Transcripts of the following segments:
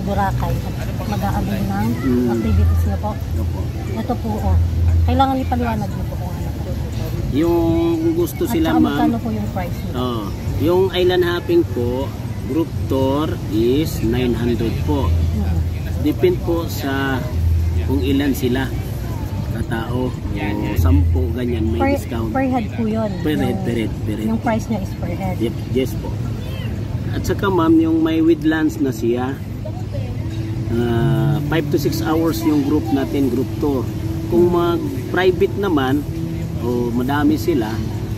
Boracay at mag-aabil ng activities niyo po. Ito po, kailangan ipaliwanag niyo po kung ano. Yung gusto At sila saka ma'am. magkano po yung price niyo? Yung island hopping po, group tour is 900 po. Depend po sa kung ilan sila katao. O 10 ganyan may discount. Per head po yun. Per head. Yung price niya is per head. Yep, yes po. At saka ma'am, yung may with lunch na siya, 5 to 6 hours yung group natin, group tour. Kung mag-private naman, o madami sila,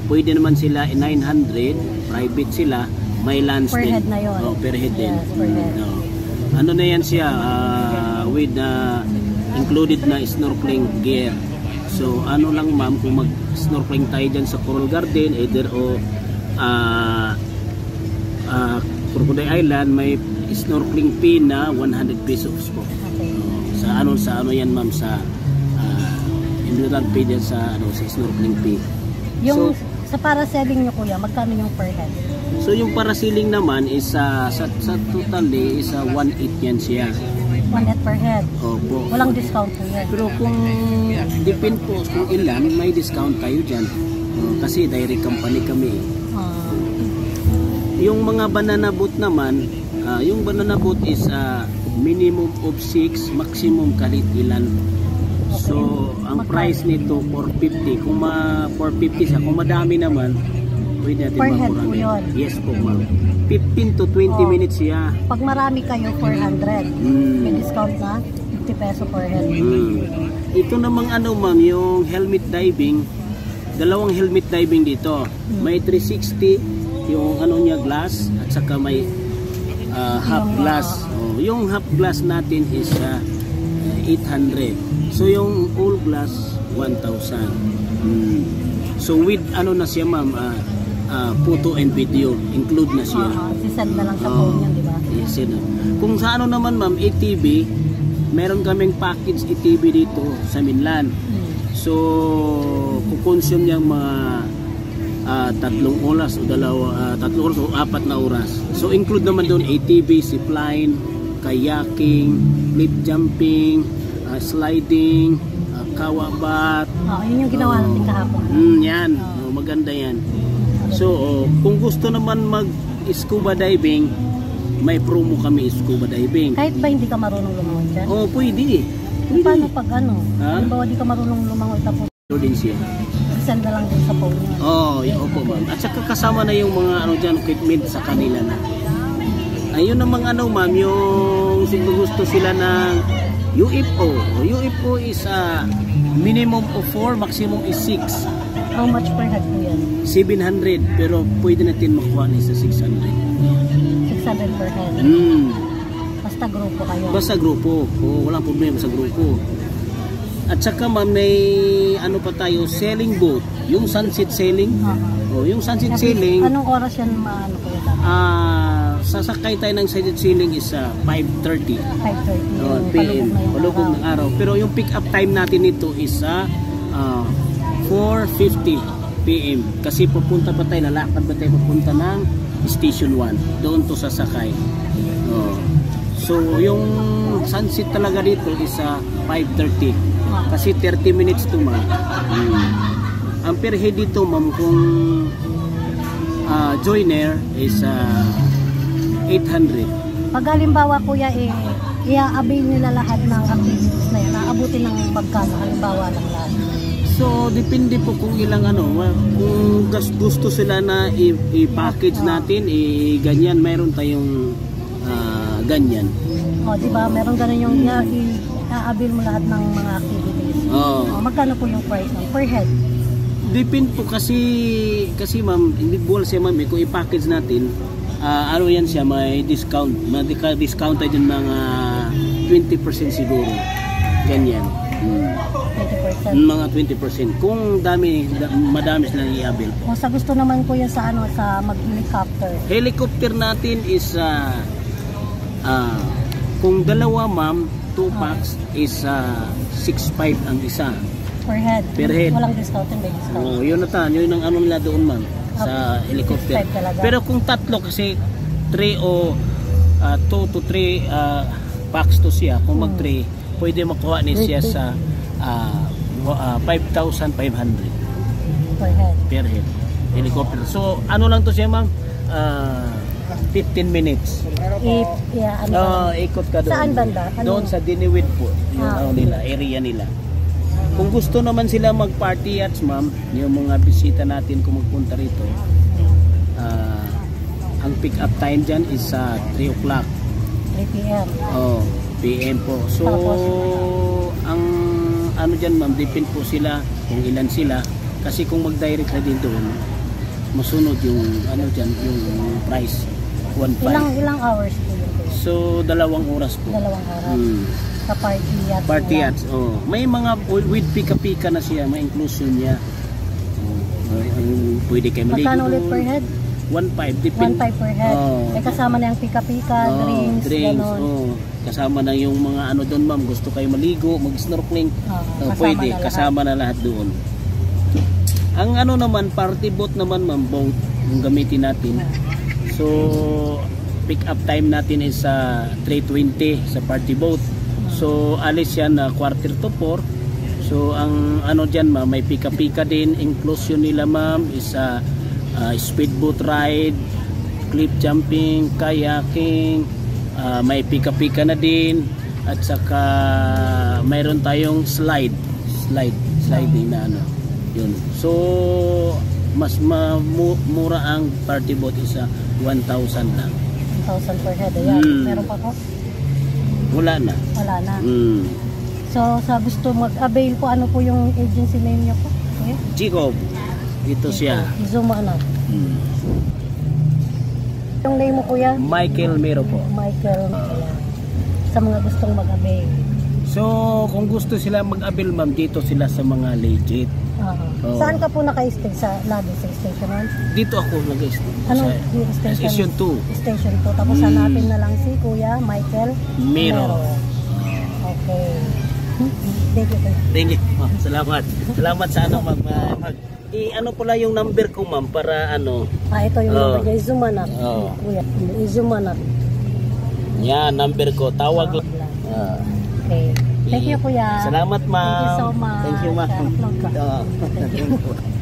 pwede naman sila 900, private sila, may lunch per din. Head na yun. Per head din. Yes, per head. Ano na yan siya, with included na snorkeling gear. So ano lang ma'am, kung mag-snorkeling tayo dyan sa Coral Garden, either Crocodile Island, may snorkeling fee na 100 pesos po. Okay. Sa ano yan ma'am, sa individual fee din sa snorkeling fee. Yung sa parasailing nyo kuya, magkano yung per head? So yung parasailing naman is sa totally is 1.8 yan siya. 1 per head. Opo. Walang discount po yan. Pero kung depend po kung ilan, may discount tayo dyan. Kasi direct company kami. Yung mga banana boat naman, yung banana boat is minimum of 6, maximum kahit ilan. So ang price nito 450. Kung 450 siya, kung madami naman, pwede natin per head makurangin. po yun. Yes po ma'am. 15 to 20 minutes siya. Pag marami kayo, 400. May discount na 50 peso per head. Ito namang ma'am, yung helmet diving, dalawang helmet diving dito. May 360 yung niya glass at saka may half glass. Yung half glass natin is 800. So yung all glass 1,000. So with na siya ma'am, photo and video include na siya. Sisend na lang sa phone yan, di ba? Yes, kung sa naman ma'am, ATV, meron kaming package ATV dito sa Minlan. So kukonsume niyang mga 3 oras o 3 oras o 4 na oras. So include naman doon ATV, zipline, kayaking, cliff jumping, sliding, kawabat. Yun yung ginawa natin kahapon. Yan, maganda yan. So kung gusto naman mag-scuba diving, may promo kami scuba diving. Kahit ba hindi ka marunong lumangoy dyan? Pwede. Paano pag halimbawa di ka marunong lumangoy tapos din siya. send na lang din sa phone niya. Opo ma'am. At saka kasama na yung mga dyan, equipment sa kanila na. Ayun namang ma'am, yung gusto sila ng UFO. UFO is minimum of 4, maximum is 6. How much per head po yan? 700, pero pwede natin makuha na sa 600. 600 per head? Basta grupo kayo? Basta grupo. Walang problema sa grupo. At saka ma'am, may pa tayo, sailing boat. Yung sunset sailing. Yung sunset sailing. Anong oras yan po yun? Sasakay tayo ng sunset sailing is 5:30 PM. Palubog ng araw. Pero yung pick up time natin nito is 4:50 PM. Kasi pupunta pa tayo, lalakad pa tayo papunta ng Station 1. Doon to sasakay. So yung sunset talaga dito is 5:30. Kasi 30 minutes to ma'am. Ang per head dito ma'am, kung joiner is 800. Pag halimbawa kuya i-avail nila lahat ng activities na yan, naabutin ng magkano halimbawa ng lahat? So depende po kung ilang kung gusto sila na i-package natin, ganyan, mayroon tayong ganyan. Diba? Meron ganun yung i-avail mo lahat ng mga activities. Magkano po yung price per head? Depende po kasi ma'am, individual siya ma'am, kung i-package natin, yan siya, may discount. Discount tayo dyan mga 20% siguro. Ganyan. 20%? Mga 20%. Kung madami sila i-avail po. Sa gusto naman ko yan sa mag-helicopter. Helicopter natin is kung dalawa ma'am, 2 packs is 6.5 ang isa. Per head? Per head. Walang discount, may discount. Yun ang nila doon ma'am, sa helicopter. Pero kung tatlo kasi 2 to 3 packs to siya, kung mag 3, pwede makuha ni siya sa 5,500 Per head. per head helicopter. So ano lang to siya ma'am, 15 minutes. Ikot ka doon. Saan banda? Doon sa Diniwid po, yung nila, area nila. Kung gusto naman sila mag-party yachts ma'am, yung mga bisita natin kung magpunta rito, ang pick up time dyan is 3 o'clock. 3 p.m. PM po. So ang ano dyan ma'am, depend po sila kung ilan sila, kasi kung mag-direct na din doon, masunod yung ano dyan, yung price 1.5. Ilang hours po yun? So 2 oras po. 2 oras. Sa party yachts. May mga with pika-pika na siya, may inclusion niya. Pwede kayo maligo. Magkano ulit per head? 1.5 depende. 1.5 per head. May kasama na yung pika-pika, drinks, ganon. Kasama na yung mga ano doon ma'am, gusto kayo maligo, mag-snorkeling, pwede, kasama na lahat doon. Ang ano naman, party boat naman ma'am, boat yung gamitin natin. So pick up time natin is 3:20 sa party boat. So alis yan 3:45. So ang ano dyan ma'am, may pika-pika din. Inclusion nila ma'am is speedboat ride, cliff jumping, kayaking, may pika-pika na din, at saka mayroon tayong sliding na ano yun. So mas mura ang party boat is 1,000 lang. 1,000 per head. Ayan. Meron pa ko? Wala na. So sa gusto mag-avail po, ano po yung agency name niyo po? Jacob. Ito siya. Izuma na. Yung name mo kuya? Michael Mero po. Michael. Sa mga gustong mag-avail. So kung gusto sila mag-avail ma'am, dito sila sa mga legit. Saan ka po naka-stay? Sa lobby sa Station 1? Dito ako nag-stay. Anong Station 2. Station 2. Tapos hanapin na lang si Kuya Michael Mero. Okay. Thank you. Thank you. Salamat. Salamat sa ano ano pala yung number ko ma'am para ano. Ito yung number niya. Izumanak. Kuya. Izumanak. Yan, number ko. Tawag lang. Okay. Thank you kuya. Salamat ma'am. Thank you so much. Thank you ma'am. Thank you.